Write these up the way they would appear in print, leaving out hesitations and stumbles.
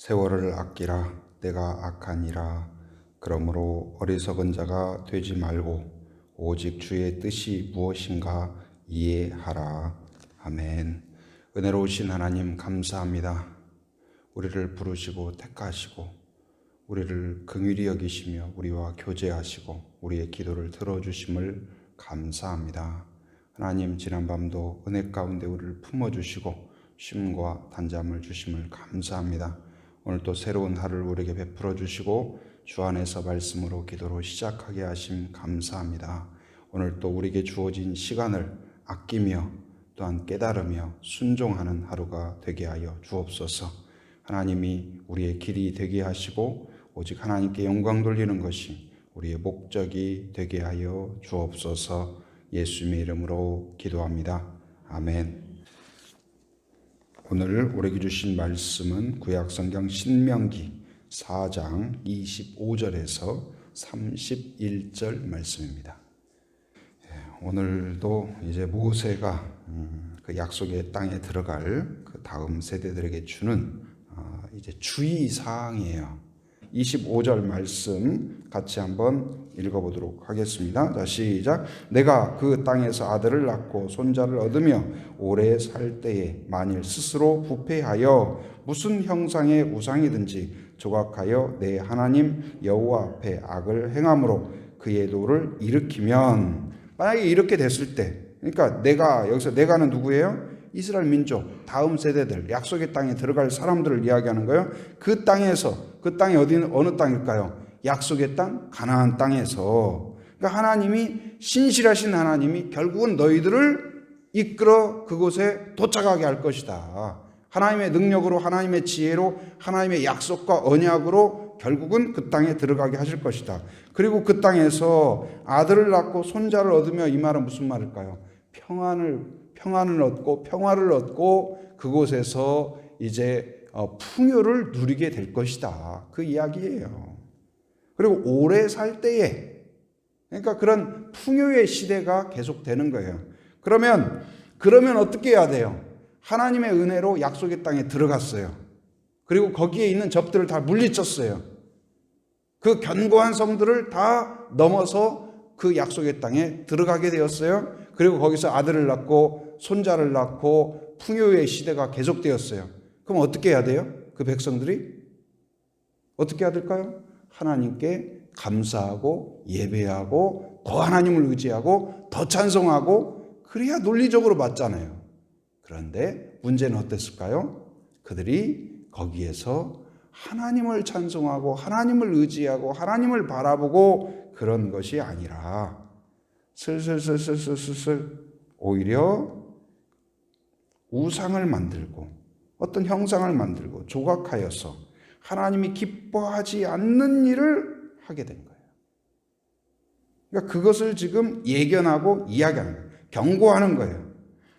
세월을 아끼라. 내가 악하니라. 그러므로 어리석은 자가 되지 말고 오직 주의 뜻이 무엇인가 이해하라. 아멘. 은혜로우신 하나님 감사합니다. 우리를 부르시고 택하시고 우리를 긍휼히 여기시며 우리와 교제하시고 우리의 기도를 들어주심을 감사합니다. 하나님, 지난밤도 은혜 가운데 우리를 품어주시고 쉼과 단잠을 주심을 감사합니다. 오늘 또 새로운 하루를 우리에게 베풀어 주시고 주 안에서 말씀으로 기도로 시작하게 하심 감사합니다. 오늘 또 우리에게 주어진 시간을 아끼며 또한 깨달으며 순종하는 하루가 되게 하여 주옵소서. 하나님이 우리의 길이 되게 하시고 오직 하나님께 영광 돌리는 것이 우리의 목적이 되게 하여 주옵소서. 예수님의 이름으로 기도합니다. 아멘. 오늘 우리에게 주신 말씀은 구약성경 신명기 4장 25절에서 31절 말씀입니다. 오늘도 이제 모세가 그 약속의 땅에 들어갈 그 다음 세대들에게 주는 이제 주의사항이에요. 25절 말씀 같이 한번 읽어보도록 하겠습니다. 자, 시작. 내가 그 땅에서 아들을 낳고 손자를 얻으며 오래 살 때에 만일 스스로 부패하여 무슨 형상의 우상이든지 조각하여 내 하나님 여호와 앞에 악을 행함으로 그의 노를 일으키면, 만약에 이렇게 됐을 때, 그러니까 여기서 내가는 누구예요? 이스라엘 민족, 다음 세대들, 약속의 땅에 들어갈 사람들을 이야기하는 거예요. 그 땅에서, 그 땅이 어느 땅일까요? 약속의 땅, 가나안 땅에서. 그러니까 하나님이, 신실하신 하나님이 결국은 너희들을 이끌어 그곳에 도착하게 할 것이다. 하나님의 능력으로, 하나님의 지혜로, 하나님의 약속과 언약으로 결국은 그 땅에 들어가게 하실 것이다. 그리고 그 땅에서 아들을 낳고 손자를 얻으며, 이 말은 무슨 말일까요? 평안을 얻고 평화를 얻고 그곳에서 이제 풍요를 누리게 될 것이다. 그 이야기예요. 그리고 오래 살 때에, 그러니까 그런 풍요의 시대가 계속되는 거예요. 그러면 어떻게 해야 돼요? 하나님의 은혜로 약속의 땅에 들어갔어요. 그리고 거기에 있는 적들을 다 물리쳤어요. 그 견고한 성들을 다 넘어서 그 약속의 땅에 들어가게 되었어요. 그리고 거기서 아들을 낳고 손자를 낳고 풍요의 시대가 계속되었어요. 그럼 어떻게 해야 돼요? 그 백성들이 어떻게 해야 될까요? 하나님께 감사하고 예배하고 더 하나님을 의지하고 더 찬송하고, 그래야 논리적으로 맞잖아요. 그런데 문제는 어땠을까요? 그들이 거기에서 하나님을 찬송하고 하나님을 의지하고 하나님을 바라보고 그런 것이 아니라 슬슬 오히려 우상을 만들고 어떤 형상을 만들고 조각하여서 하나님이 기뻐하지 않는 일을 하게 된 거예요. 그러니까 그것을 지금 예견하고 이야기하는 거예요. 경고하는 거예요.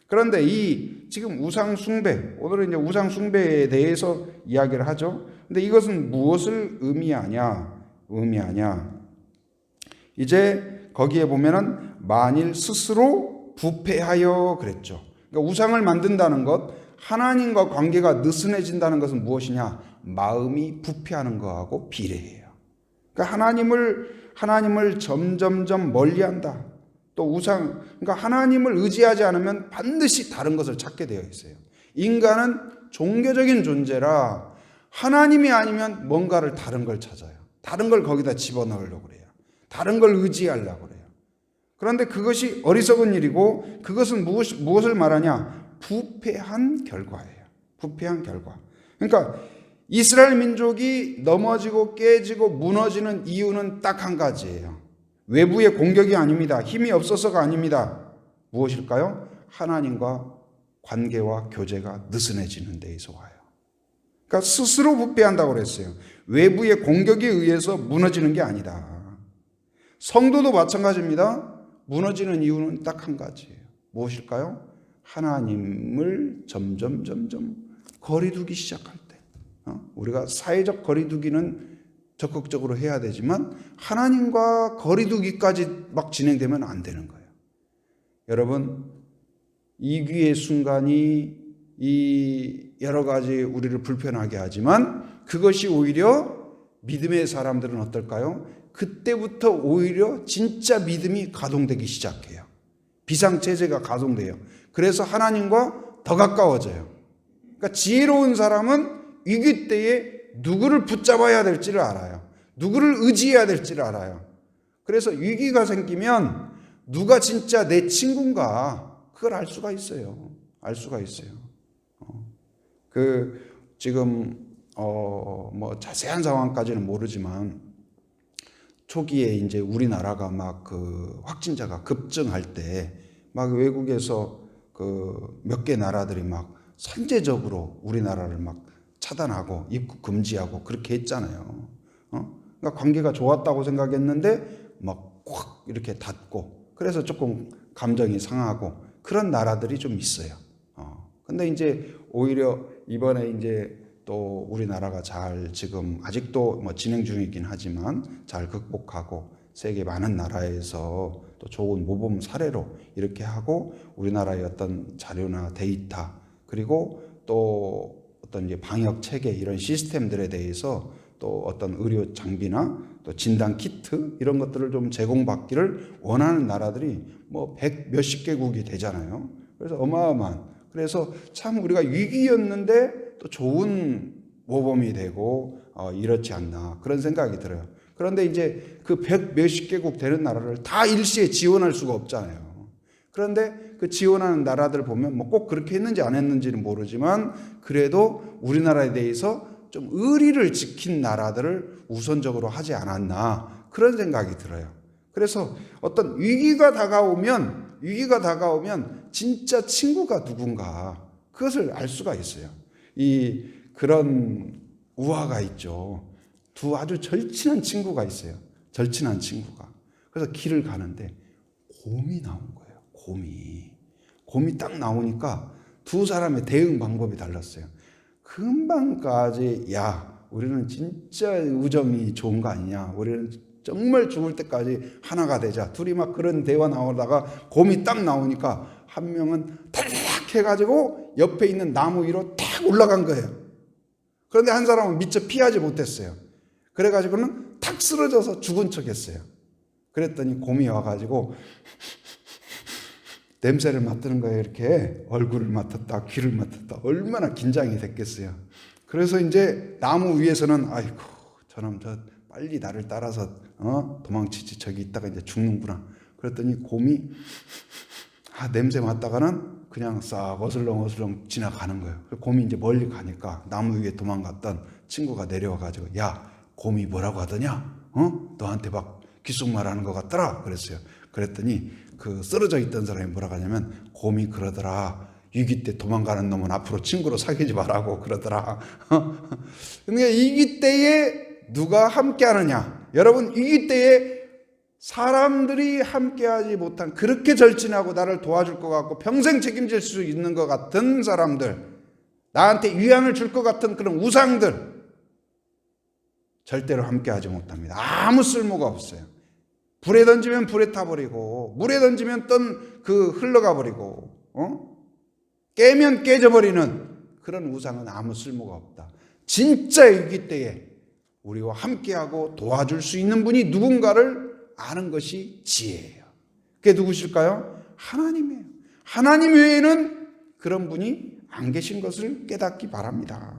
그런데 이 지금 우상 숭배, 오늘은 이제 우상 숭배에 대해서 이야기를 하죠. 근데 이것은 무엇을 의미하냐? 이제 거기에 보면은 만일 스스로 부패하여 그랬죠. 그러니까 우상을 만든다는 것, 하나님과 관계가 느슨해진다는 것은 무엇이냐? 마음이 부패하는 것하고 비례해요. 그러니까 하나님을 점점점 멀리한다. 또 그러니까 하나님을 의지하지 않으면 반드시 다른 것을 찾게 되어 있어요. 인간은 종교적인 존재라 하나님이 아니면 뭔가를 다른 걸 찾아요. 다른 걸 거기다 집어넣으려고 그래요. 다른 걸 의지하려고 그래요. 그런데 그것이 어리석은 일이고, 그것은 무엇을 말하냐? 부패한 결과예요. 부패한 결과. 그러니까 이스라엘 민족이 넘어지고 깨지고 무너지는 이유는 딱 한 가지예요. 외부의 공격이 아닙니다. 힘이 없어서가 아닙니다. 무엇일까요? 하나님과 관계와 교제가 느슨해지는 데에서 와요. 그러니까 스스로 부패한다고 그랬어요. 외부의 공격에 의해서 무너지는 게 아니다. 성도도 마찬가지입니다. 무너지는 이유는 딱 한 가지예요. 무엇일까요? 하나님을 점점 거리두기 시작할 때. 우리가 사회적 거리두기는 적극적으로 해야 되지만 하나님과 거리두기까지 막 진행되면 안 되는 거예요. 여러분, 이귀의 순간이 이 여러 가지 우리를 불편하게 하지만 그것이 오히려 믿음의 사람들은 어떨까요? 그때부터 오히려 진짜 믿음이 가동되기 시작해요. 비상체제가 가동돼요. 그래서 하나님과 더 가까워져요. 그러니까 지혜로운 사람은 위기 때에 누구를 붙잡아야 될지를 알아요. 누구를 의지해야 될지를 알아요. 그래서 위기가 생기면 누가 진짜 내 친구인가 그걸 알 수가 있어요. 알 수가 있어요. 지금 뭐 자세한 상황까지는 모르지만 초기에 이제 우리나라가 막 확진자가 급증할 때 막 외국에서 몇 개 나라들이 막 선제적으로 우리나라를 막 차단하고 입국 금지하고 그렇게 했잖아요. 그러니까 관계가 좋았다고 생각했는데 막 확 이렇게 닫고 그래서 조금 감정이 상하고 그런 나라들이 좀 있어요. 근데 이제 오히려 이번에 이제 또 우리나라가 잘 지금 아직도 뭐 진행 중이긴 하지만 잘 극복하고 세계 많은 나라에서 또 좋은 모범 사례로 이렇게 하고 우리나라의 어떤 자료나 데이터 그리고 또 어떤 이제 방역 체계 이런 시스템들에 대해서 또 어떤 의료 장비나 또 진단 키트 이런 것들을 좀 제공받기를 원하는 나라들이 뭐 100 몇십 개국이 되잖아요. 그래서 어마어마한 그래서 참 우리가 위기였는데 또 좋은 모범이 되고 이렇지 않나 그런 생각이 들어요. 그런데 이제 그 100 몇십 개국 되는 나라를 다 일시에 지원할 수가 없잖아요. 그런데 그 지원하는 나라들 보면 뭐 꼭 그렇게 했는지 안 했는지는 모르지만 그래도 우리나라에 대해서 좀 의리를 지킨 나라들을 우선적으로 하지 않았나 그런 생각이 들어요. 그래서 어떤 위기가 다가오면 진짜 친구가 누군가 그것을 알 수가 있어요. 그런 우화가 있죠. 두 아주 절친한 친구가 있어요. 절친한 친구가. 그래서 길을 가는데 곰이 나온 거예요. 곰이 딱 나오니까 두 사람의 대응 방법이 달랐어요. 금방까지 야 우리는 진짜 우정이 좋은 거 아니냐. 우리는 정말 죽을 때까지 하나가 되자. 둘이 막 그런 대화 나오다가 곰이 딱 나오니까 한 명은 탈락 해가지고 옆에 있는 나무 위로 탁 올라간 거예요. 그런데 한 사람은 미처 피하지 못했어요. 그래가지고는 탁 쓰러져서 죽은 척 했어요. 그랬더니 곰이 와가지고 냄새를 맡는 거예요. 이렇게 얼굴을 맡았다 귀를 맡았다 얼마나 긴장이 됐겠어요. 그래서 이제 나무 위에서는 아이고 저놈 저 빨리 나를 따라서 도망치지 저기 있다가 이제 죽는구나. 그랬더니 곰이 냄새 맡다가는 그냥 싹 어슬렁어슬렁 지나가는 거예요. 곰이 이제 멀리 가니까 나무 위에 도망갔던 친구가 내려와가지고 야 곰이 뭐라고 하더냐? 너한테 막 귓속말하는 것 같더라. 그랬어요. 그랬더니 그 쓰러져 있던 사람이 뭐라고 하냐면 곰이 그러더라. 위기 때 도망가는 놈은 앞으로 친구로 사귀지 말라고 그러더라. 그러니까 위기 때에 누가 함께 하느냐? 여러분 위기 때에 사람들이 함께하지 못한 그렇게 절친하고 나를 도와줄 것 같고 평생 책임질 수 있는 것 같은 사람들 나한테 위안을 줄 것 같은 그런 우상들 절대로 함께하지 못합니다. 아무 쓸모가 없어요. 불에 던지면 불에 타버리고 물에 던지면 흘러가 버리고 깨면 깨져버리는 그런 우상은 아무 쓸모가 없다. 진짜 위기 때에 우리와 함께하고 도와줄 수 있는 분이 누군가를 아는 것이 지혜예요. 그게 누구실까요? 하나님이에요. 하나님 외에는 그런 분이 안 계신 것을 깨닫기 바랍니다.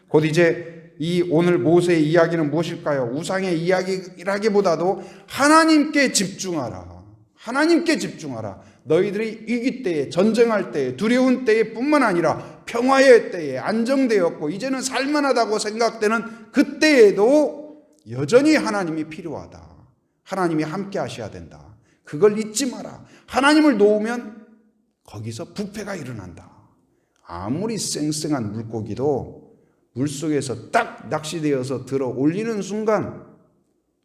곧 이제 이 오늘 모세의 이야기는 무엇일까요? 우상의 이야기라기보다도 하나님께 집중하라. 하나님께 집중하라. 너희들이 위기 때에 전쟁할 때에 두려운 때에 뿐만 아니라 평화의 때에 안정되었고 이제는 살만하다고 생각되는 그때에도 여전히 하나님이 필요하다. 하나님이 함께 하셔야 된다. 그걸 잊지 마라. 하나님을 놓으면 거기서 부패가 일어난다. 아무리 쌩쌩한 물고기도 물속에서 딱 낚시되어서 들어 올리는 순간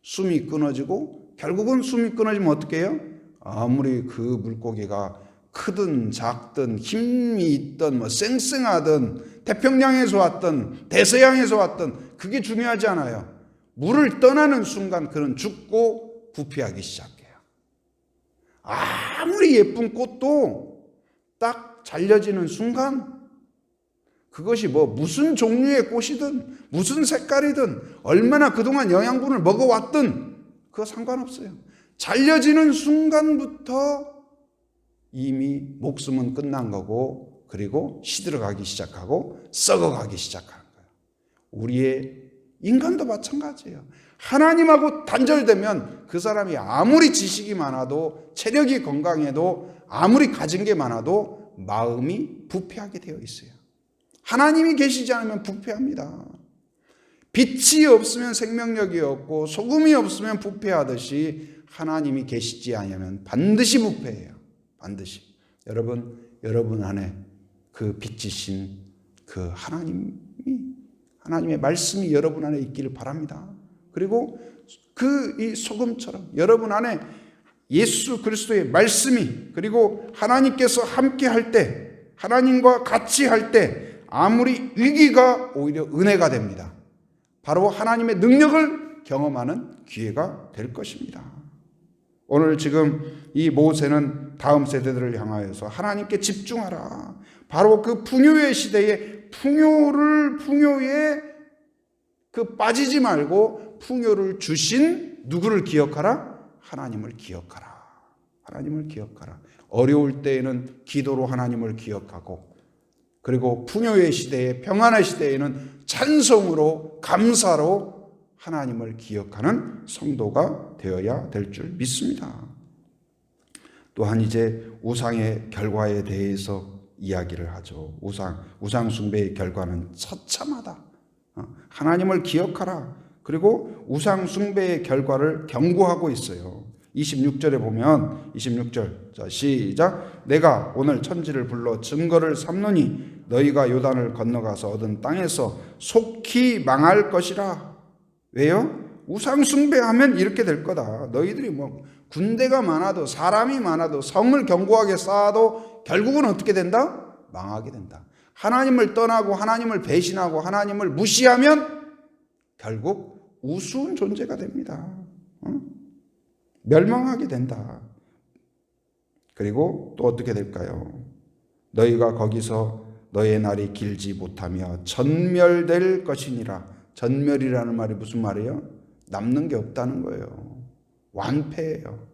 숨이 끊어지고 결국은 숨이 끊어지면 어떻게 해요? 아무리 그 물고기가 크든 작든 힘이 있든 뭐 쌩쌩하든 태평양에서 왔든 대서양에서 왔든 그게 중요하지 않아요. 물을 떠나는 순간 그는 죽고 부패하기 시작해요. 아무리 예쁜 꽃도 딱 잘려지는 순간 그것이 무슨 종류의 꽃이든 무슨 색깔이든 얼마나 그동안 영양분을 먹어왔든 그거 상관없어요. 잘려지는 순간부터 이미 목숨은 끝난 거고, 그리고 시들어가기 시작하고 썩어가기 시작하는 거예요. 우리의 인간도 마찬가지예요. 하나님하고 단절되면 그 사람이 아무리 지식이 많아도, 체력이 건강해도, 아무리 가진 게 많아도 마음이 부패하게 되어 있어요. 하나님이 계시지 않으면 부패합니다. 빛이 없으면 생명력이 없고 소금이 없으면 부패하듯이 하나님이 계시지 않으면 반드시 부패해요. 반드시. 여러분 안에 그 빛이신 그 하나님의 말씀이 여러분 안에 있기를 바랍니다. 그리고 이 소금처럼 여러분 안에 예수 그리스도의 말씀이, 그리고 하나님께서 함께 할 때, 하나님과 같이 할 때 아무리 위기가 오히려 은혜가 됩니다. 바로 하나님의 능력을 경험하는 기회가 될 것입니다. 오늘 지금 이 모세는 다음 세대들을 향하여서 하나님께 집중하라. 바로 그 풍요의 시대에 풍요에 빠지지 말고 풍요를 주신 누구를 기억하라? 하나님을 기억하라. 하나님을 기억하라. 어려울 때에는 기도로 하나님을 기억하고, 그리고 풍요의 시대에, 평안의 시대에는 찬송으로, 감사로 하나님을 기억하는 성도가 되어야 될 줄 믿습니다. 또한 이제 우상의 결과에 대해서 이야기를 하죠. 우상 숭배의 결과는 처참하다. 하나님을 기억하라. 그리고 우상 숭배의 결과를 경고하고 있어요. 26절에 보면, 26절, 자 시작. 내가 오늘 천지를 불러 증거를 삼노니 너희가 요단을 건너가서 얻은 땅에서 속히 망할 것이라. 왜요? 우상 숭배하면 이렇게 될 거다. 너희들이 군대가 많아도, 사람이 많아도, 성을 견고하게 쌓아도 결국은 어떻게 된다? 망하게 된다. 하나님을 떠나고 하나님을 배신하고 하나님을 무시하면 결국 우스운 존재가 됩니다. 멸망하게 된다. 그리고 또 어떻게 될까요? 너희가 거기서 너의 날이 길지 못하며 전멸될 것이니라. 전멸이라는 말이 무슨 말이에요? 남는 게 없다는 거예요. 완패예요.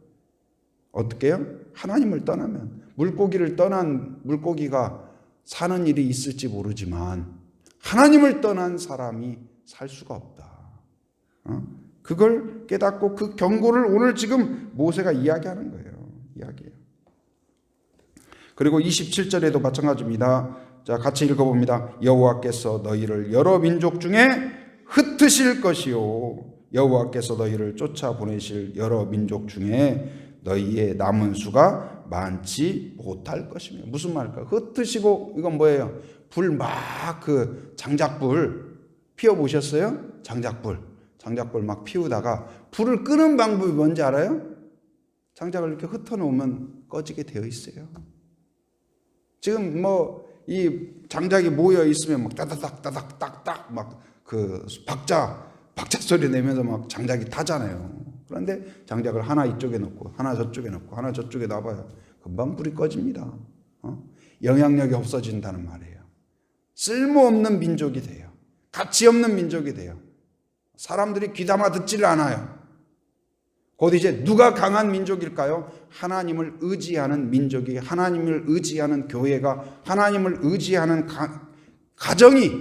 어떻게 해요? 하나님을 떠나면. 물고기를 떠난 물고기가 사는 일이 있을지 모르지만 하나님을 떠난 사람이 살 수가 없다. 그걸 깨닫고 그 경고를 오늘 지금 모세가 이야기하는 거예요. 이야기해요. 그리고 27절에도 마찬가지입니다. 자, 같이 읽어봅니다. 여호와께서 너희를 여러 민족 중에 흩으실 것이요, 여호와께서 너희를 쫓아보내실 여러 민족 중에 너희의 남은 수가 많지 못할 것이며. 무슨 말일까요? 흩으시고, 이건 뭐예요? 불 막 장작불 피워보셨어요? 장작불 막 피우다가 불을 끄는 방법이 뭔지 알아요? 장작을 이렇게 흩어놓으면 꺼지게 되어 있어요. 지금 이 장작이 모여 있으면 막 따닥따닥 막 박자 소리 내면서 막 장작이 타잖아요. 그런데 장작을 하나 이쪽에 놓고 하나 저쪽에 놓고 하나 저쪽에 놔봐요. 금방 불이 꺼집니다. 영향력이 없어진다는 말이에요. 쓸모없는 민족이 돼요. 가치 없는 민족이 돼요. 사람들이 귀담아 듣지를 않아요. 곧 이제 누가 강한 민족일까요? 하나님을 의지하는 민족이, 하나님을 의지하는 교회가, 하나님을 의지하는 가정이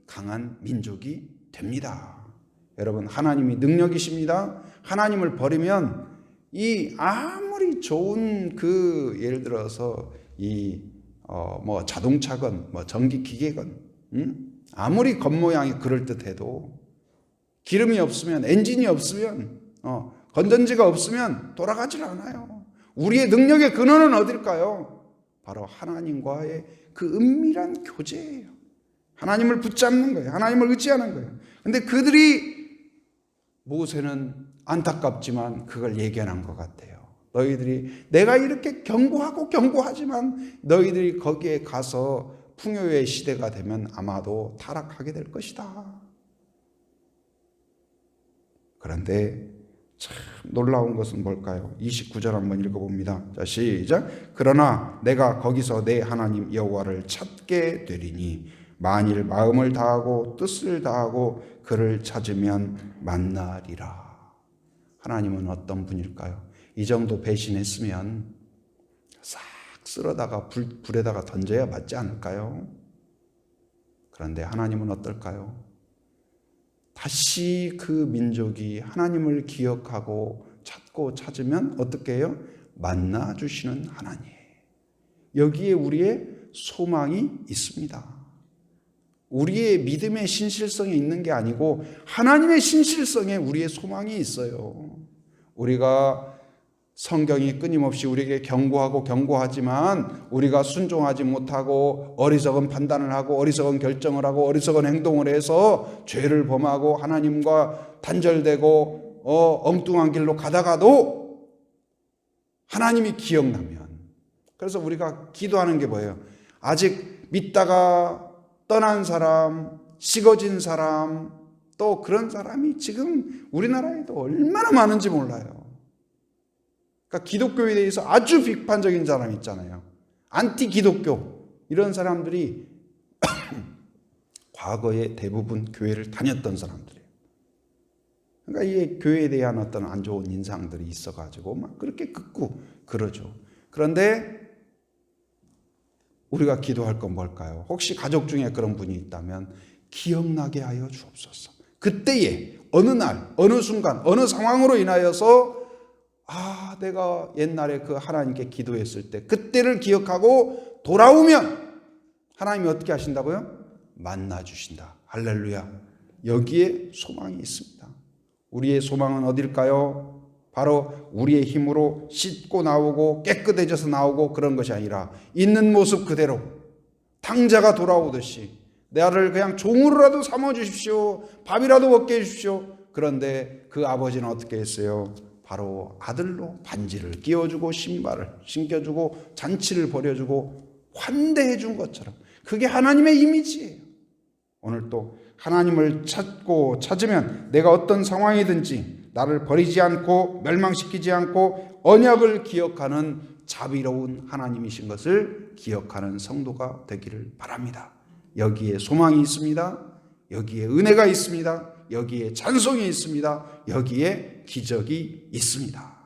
강한 민족이 됩니다. 여러분, 하나님이 능력이십니다. 하나님을 버리면 아무리 좋은 예를 들어서 자동차건 전기기계건 아무리 겉모양이 그럴듯해도 기름이 없으면, 엔진이 없으면, 건전지가 없으면 돌아가질 않아요. 우리의 능력의 근원은 어딜까요? 바로 하나님과의 그 은밀한 교제예요. 하나님을 붙잡는 거예요. 하나님을 의지하는 거예요. 근데 모세는 안타깝지만 그걸 예견한 것 같아요. 내가 이렇게 경고하지만 너희들이 거기에 가서 풍요의 시대가 되면 아마도 타락하게 될 것이다. 그런데 참 놀라운 것은 뭘까요? 29절 한번 읽어봅니다. 자, 시작. 그러나 내가 거기서 내 하나님 여호와를 찾게 되리니 만일 마음을 다하고 뜻을 다하고 그를 찾으면 만나리라. 하나님은 어떤 분일까요? 이 정도 배신했으면 싹 쓸어다가 불에다가 던져야 맞지 않을까요? 그런데 하나님은 어떨까요? 다시 그 민족이 하나님을 기억하고 찾고 찾으면 어떻게 해요? 만나주시는 하나님. 여기에 우리의 소망이 있습니다. 우리의 믿음의 신실성이 있는 게 아니고 하나님의 신실성에 우리의 소망이 있어요. 우리가 성경이 끊임없이 우리에게 경고하고 경고하지만 우리가 순종하지 못하고 어리석은 판단을 하고 어리석은 결정을 하고 어리석은 행동을 해서 죄를 범하고 하나님과 단절되고 엉뚱한 길로 가다가도 하나님이 기억나면, 그래서 우리가 기도하는 게 뭐예요? 아직 믿다가 떠난 사람, 식어진 사람, 또 그런 사람이 지금 우리나라에도 얼마나 많은지 몰라요. 그러니까 기독교에 대해서 아주 비판적인 사람 있잖아요. 안티 기독교, 이런 사람들이 과거에 대부분 교회를 다녔던 사람들이에요. 그러니까 이 교회에 대한 어떤 안 좋은 인상들이 있어가지고 막 그렇게 긋고 그러죠. 그런데 우리가 기도할 건 뭘까요? 혹시 가족 중에 그런 분이 있다면 기억나게 하여 주옵소서. 그때에 어느 날, 어느 순간, 어느 상황으로 인하여서 내가 옛날에 그 하나님께 기도했을 때 그때를 기억하고 돌아오면 하나님이 어떻게 하신다고요? 만나 주신다. 할렐루야. 여기에 소망이 있습니다. 우리의 소망은 어딜까요? 바로 우리의 힘으로 씻고 나오고 깨끗해져서 나오고 그런 것이 아니라 있는 모습 그대로 탕자가 돌아오듯이 나를 그냥 종으로라도 삼아 주십시오. 밥이라도 먹게 해 주십시오. 그런데 그 아버지는 어떻게 했어요? 바로 아들로 반지를 끼워주고 신발을 신겨주고 잔치를 벌여주고 환대해 준 것처럼, 그게 하나님의 이미지예요. 오늘 또 하나님을 찾고 찾으면 내가 어떤 상황이든지 나를 버리지 않고 멸망시키지 않고 언약을 기억하는 자비로운 하나님이신 것을 기억하는 성도가 되기를 바랍니다. 여기에 소망이 있습니다. 여기에 은혜가 있습니다. 여기에 찬송이 있습니다. 여기에 기적이 있습니다.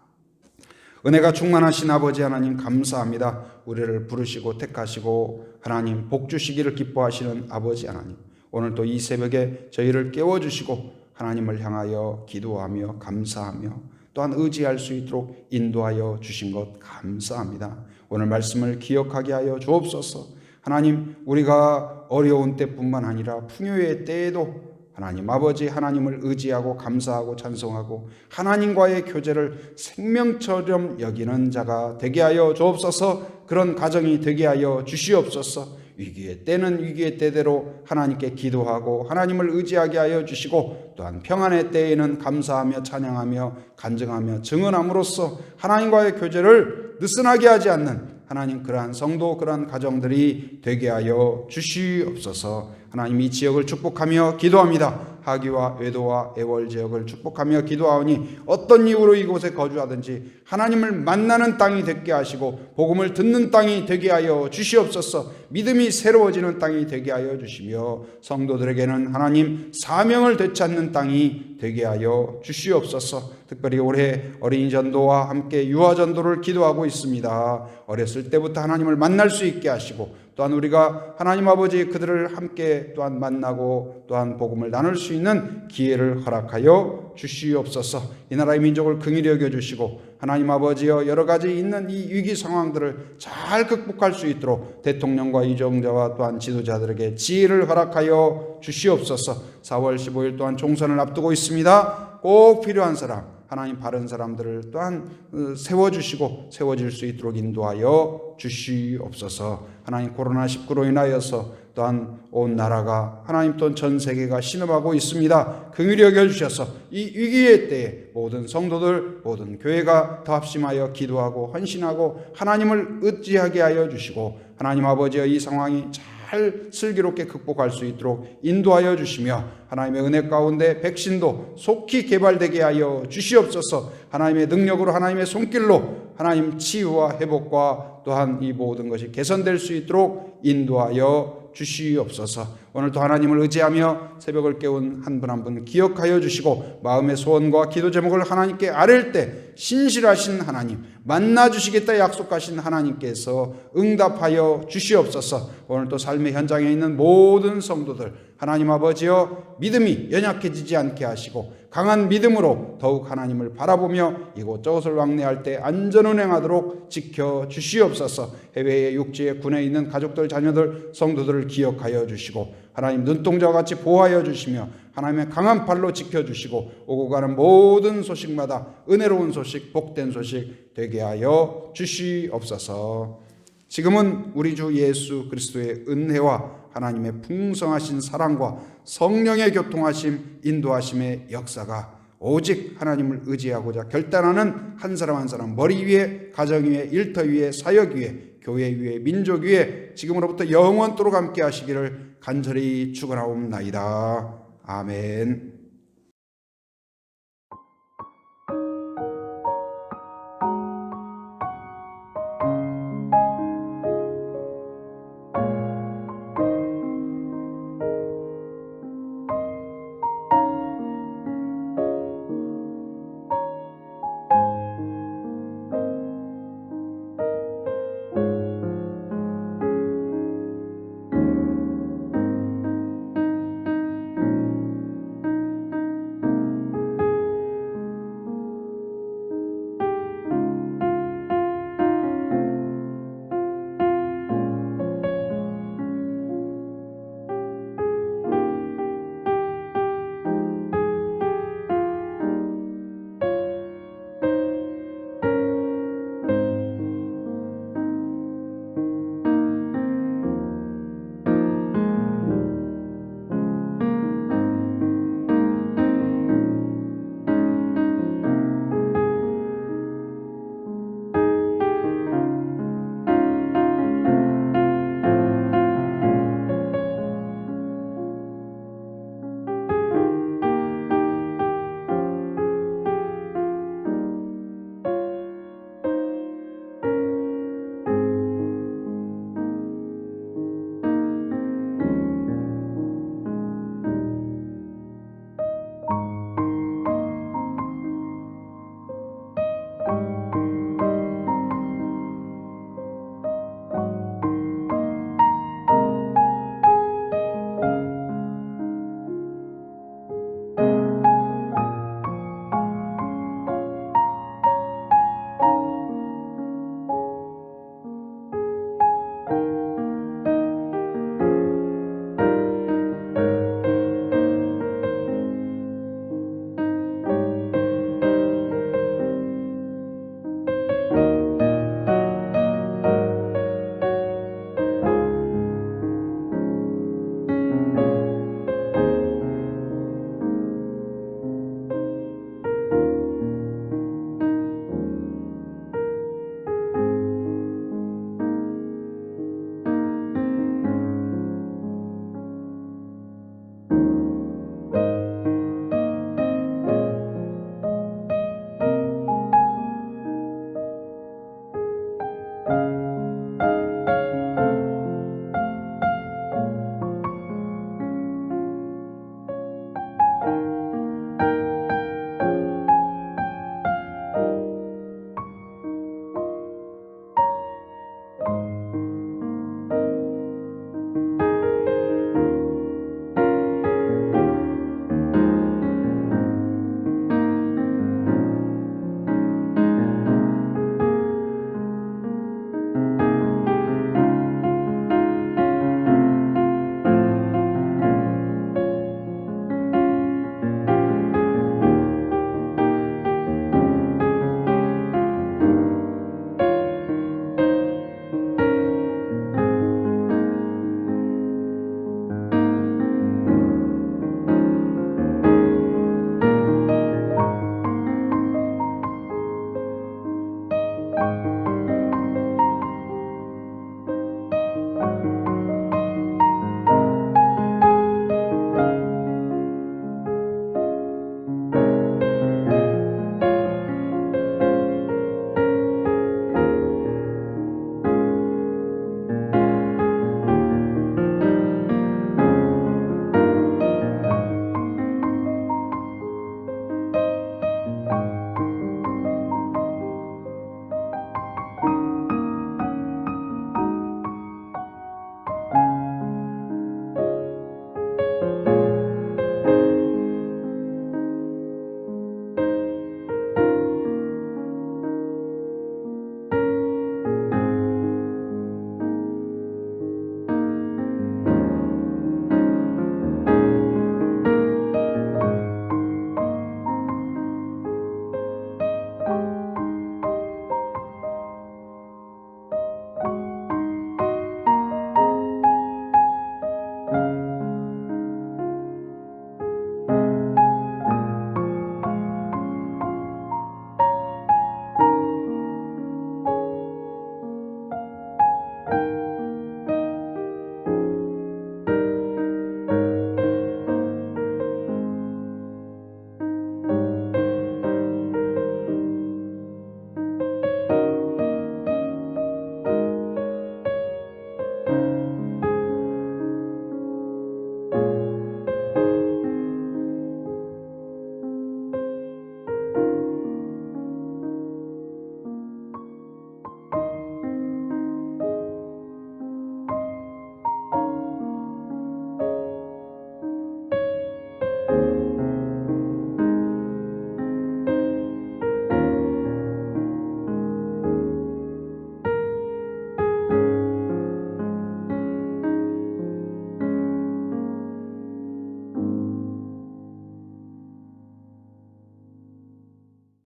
은혜가 충만하신 아버지 하나님 감사합니다. 우리를 부르시고 택하시고 하나님 복 주시기를 기뻐하시는 아버지 하나님, 오늘도 이 새벽에 저희를 깨워주시고 하나님을 향하여 기도하며 감사하며 또한 의지할 수 있도록 인도하여 주신 것 감사합니다. 오늘 말씀을 기억하게 하여 주옵소서. 하나님, 우리가 어려운 때뿐만 아니라 풍요의 때에도 하나님 아버지 하나님을 의지하고 감사하고 찬송하고 하나님과의 교제를 생명처럼 여기는 자가 되게 하여 주옵소서. 그런 가정이 되게 하여 주시옵소서. 위기의 때는 위기의 때대로 하나님께 기도하고 하나님을 의지하게 하여 주시고, 또한 평안의 때에는 감사하며 찬양하며 간증하며 증언함으로써 하나님과의 교제를 느슨하게 하지 않는 하나님 그러한 성도 그러한 가정들이 되게 하여 주시옵소서. 하나님 이 지역을 축복하며 기도합니다. 하기와 외도와 애월 지역을 축복하며 기도하오니 어떤 이유로 이곳에 거주하든지 하나님을 만나는 땅이 되게 하시고 복음을 듣는 땅이 되게 하여 주시옵소서. 믿음이 새로워지는 땅이 되게 하여 주시며 성도들에게는 하나님 사명을 되찾는 땅이 되게 하여 주시옵소서. 특별히 올해 어린이 전도와 함께 유아 전도를 기도하고 있습니다. 어렸을 때부터 하나님을 만날 수 있게 하시고 또한 우리가 하나님 아버지 그들을 함께 또한 만나고 또한 복음을 나눌 수 있는 기회를 허락하여 주시옵소서. 이 나라의 민족을 긍휼히 여겨주시고 하나님 아버지여 여러 가지 있는 이 위기 상황들을 잘 극복할 수 있도록 대통령과 이정자와 또한 지도자들에게 지혜를 허락하여 주시옵소서. 4월 15일 또한 총선을 앞두고 있습니다. 꼭 필요한 사람, 하나님 바른 사람들을 또한 세워주시고 세워질 수 있도록 인도하여 주시옵소서. 하나님 코로나19로 인하여서 또한 온 나라가 하나님 또한 전 세계가 신음하고 있습니다. 긍휼히 여겨주셔서 이 위기의 때에 모든 성도들 모든 교회가 더 합심하여 기도하고 헌신하고 하나님을 의지하게 하여 주시고 하나님 아버지의 이 상황이 잘 슬기롭게 극복할 수 있도록 인도하여 주시며 하나님의 은혜 가운데 백신도 속히 개발되게 하여 주시옵소서. 하나님의 능력으로 하나님의 손길로 하나님 치유와 회복과 또한 이 모든 것이 개선될 수 있도록 인도하여 주시옵소서. 오늘도 하나님을 의지하며 새벽을 깨운 한 분 한 분 기억하여 주시고 마음의 소원과 기도 제목을 하나님께 아뢰일 때 신실하신 하나님, 만나주시겠다 약속하신 하나님께서 응답하여 주시옵소서. 오늘도 삶의 현장에 있는 모든 성도들 하나님 아버지여 믿음이 연약해지지 않게 하시고 강한 믿음으로 더욱 하나님을 바라보며 이곳저곳을 왕래할 때 안전운행하도록 지켜주시옵소서. 해외의 육지의 군에 있는 가족들, 자녀들, 성도들을 기억하여 주시고 하나님 눈동자와 같이 보호하여 주시며 하나님의 강한 팔로 지켜주시고 오고 가는 모든 소식마다 은혜로운 소식, 복된 소식 되게 하여 주시옵소서. 지금은 우리 주 예수 그리스도의 은혜와 하나님의 풍성하신 사랑과 성령의 교통하심, 인도하심의 역사가 오직 하나님을 의지하고자 결단하는 한 사람 한 사람 머리 위에, 가정 위에, 일터 위에, 사역 위에, 교회 위에, 민족 위에 지금으로부터 영원토록 함께 하시기를 간절히 축원하옵나이다. 아멘.